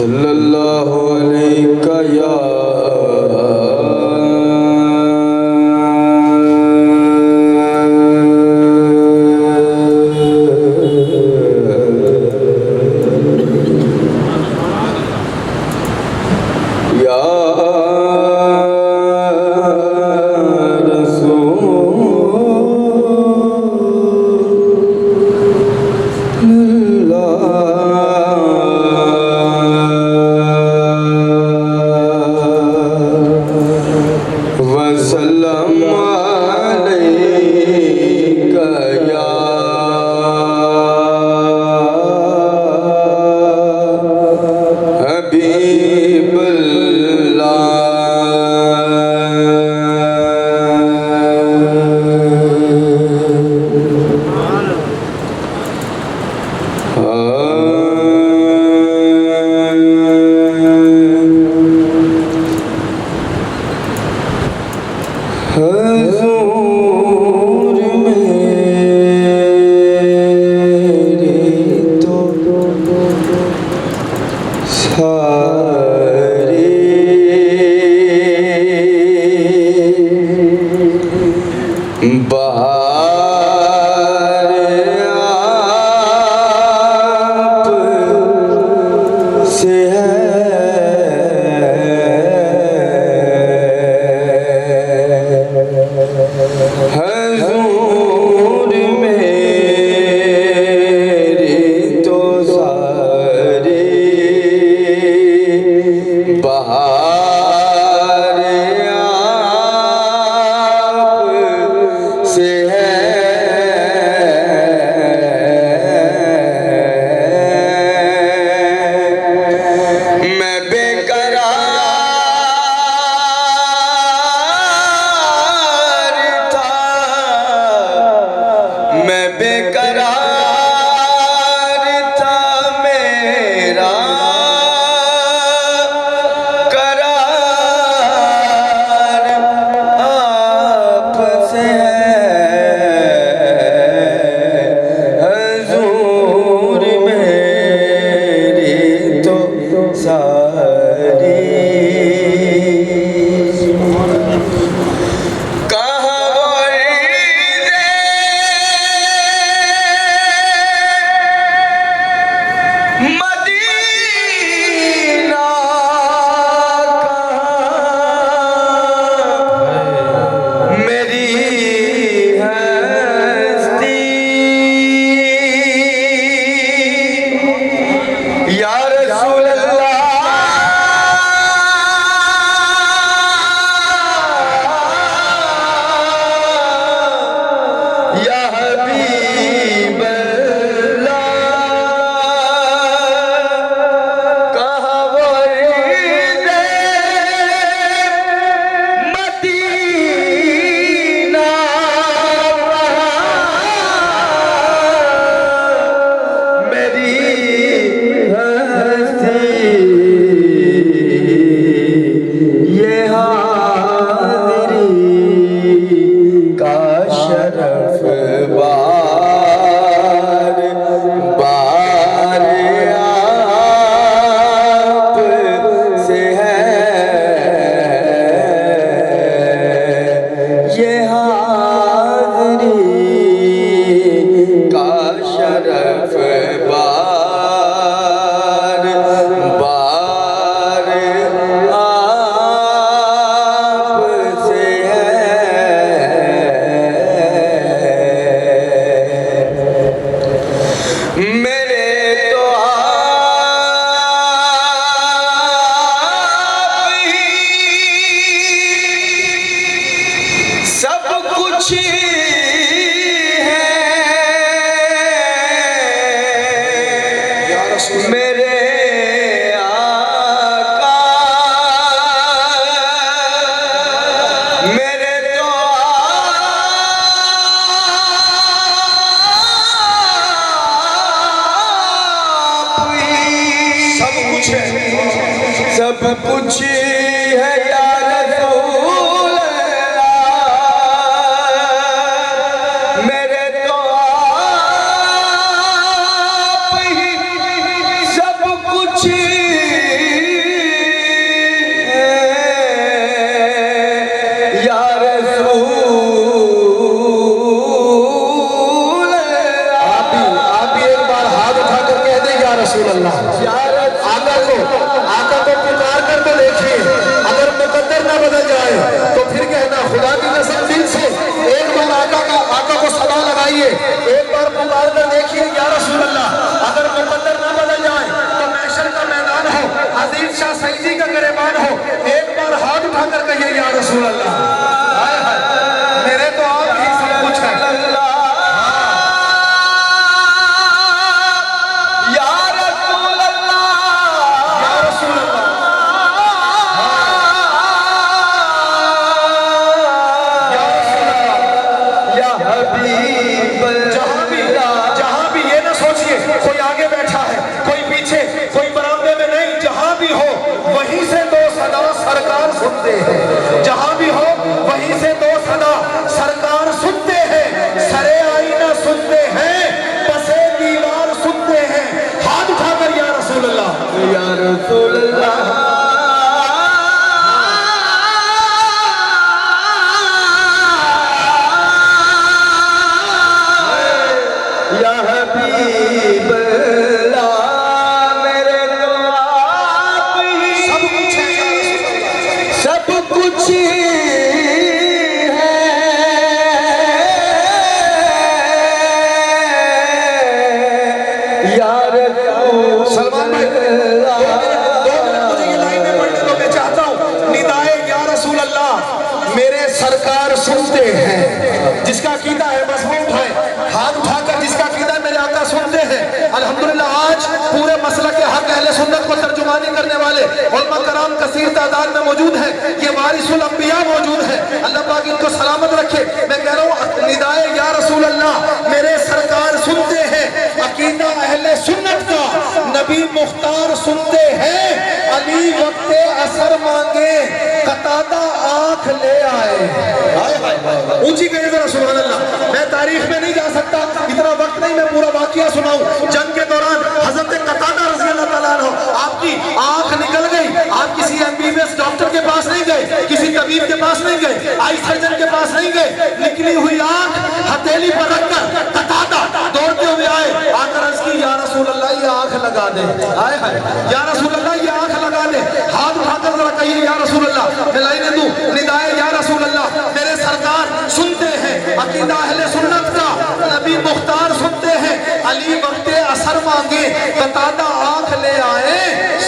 सल्लल्लाहु अलैहि या सब कुछ है या रसूल अल्लाह, मेरे तो आप ही सब कुछ आका को पुकार कर तो देखिए, अगर मुकद्दर ना बदल जाए तो फिर कहना खुदा की कसम दिल से एक बार आका को सदा लगाइए, एक बार पुकार कर देखिए या रसूल अल्लाह। अगर मुकद्दर ना बदल जाए तो महशर का मैदान हो, अजीज शाह सईदी का गिरबान हो, एक बार हाथ उठाकर कहिए या रसूल अल्लाह। हाय हाय, मेरे तो आप ही सब कुछ है। जहां भी ये ना सोचिए कोई आगे बैठा है, कोई पीछे, कोई बरामदे में नहीं, जहां भी हो वहीं से दो सदा सरकार सुनते हैं। जहां भी हो वहीं से दो सदा सरकार सुनते हैं। सरे आईना सुनते हैं, पसे दीवार सुनते हैं। हाथ उठाकर या रसूल अल्लाह, या रसूल अल्लाह, या हबीब अल्लाह, मेरे तो आप ही सब कुछ है या रसूल अल्लाह। सब कुछ है या रसूल सलमान भाई, 2 मिनट मुझे ये लाइनें पढ़ने दो। मैं चाहता हूँ निदाए या रसूल अल्लाह मेरे सरकार सुनते हैं। जिसका कीदा है बस वो उठाए, हाथ उठाकर जिसका कीदा है मेरे आका सुनते हैं। अल्हम्दुलिल्लाह आज पूरे मसला के हक अहले सुन्नत को तर्जुमानी करने वाले उलमा कराम कसीर तादाद में मौजूद है। ये वारिसुल अंबिया मौजूद है। अल्लाह पाक इनको सलामत रखे। मैं कह रहा हूँ निदाए या रसूल अल्लाह मेरे सरकार सुनते हैं। अकीदा अहले सुन्नत का नबी मुख्तार सुनते हैं। अली वक्ते असर मांगे, कतादा आंख ले आए। ऊंची कहे जरा सुभान अल्लाह। मैं तारीख में नहीं जा सकता, इतना वक्त नहीं मैं पूरा वाकया सुनाऊं। जंग के दौरान हजरत कतादा रज़ी अल्लाह ताला अन्हु आपकी आंख निकल गई। आप किसी एमबीबीएस डॉक्टर के पास नहीं गए, किसी तबीब के पास नहीं गए, आई सर्जन के पास नहीं गए। निकली हुई आंख हथेली पर रखकर कतादा दौड़ते हुए आए, आकर अर्ज़ की या रसूल अल्लाह ये आंख लगा दे। हाय हाय, या रसूल अल्लाह ये आंख लगा दे। हाथ उठाकर जरा कहिए या रसूल अल्लाह। मैं लाइनें दूं, निदाए या रसूल अल्लाह मेरे सरकार सुनते हैं। अकीदा अहले सुन्नत का नबी मुख्तार सुनते हैं। अली वक्ते असर मांगे, कतादा आंख ले आए।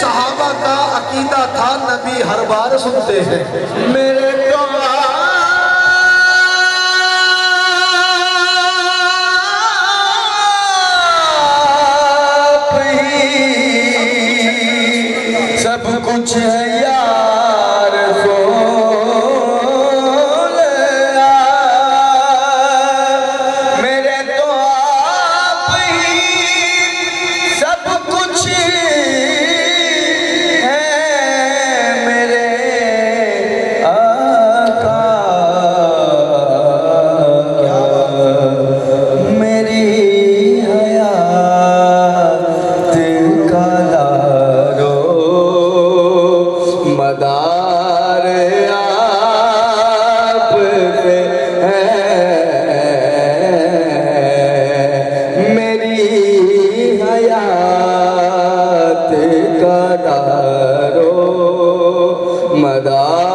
सहाबा का अकीदा था नबी हर बार सुनते हैं। मेरे तो आप ही सब कुछ है या रसूल अल्लाह, मेरे तो आप ही सब कुछ है। मेरे आका मेरी हयात का दारो मदार आप पे है। मेरी हयात का दारो मदार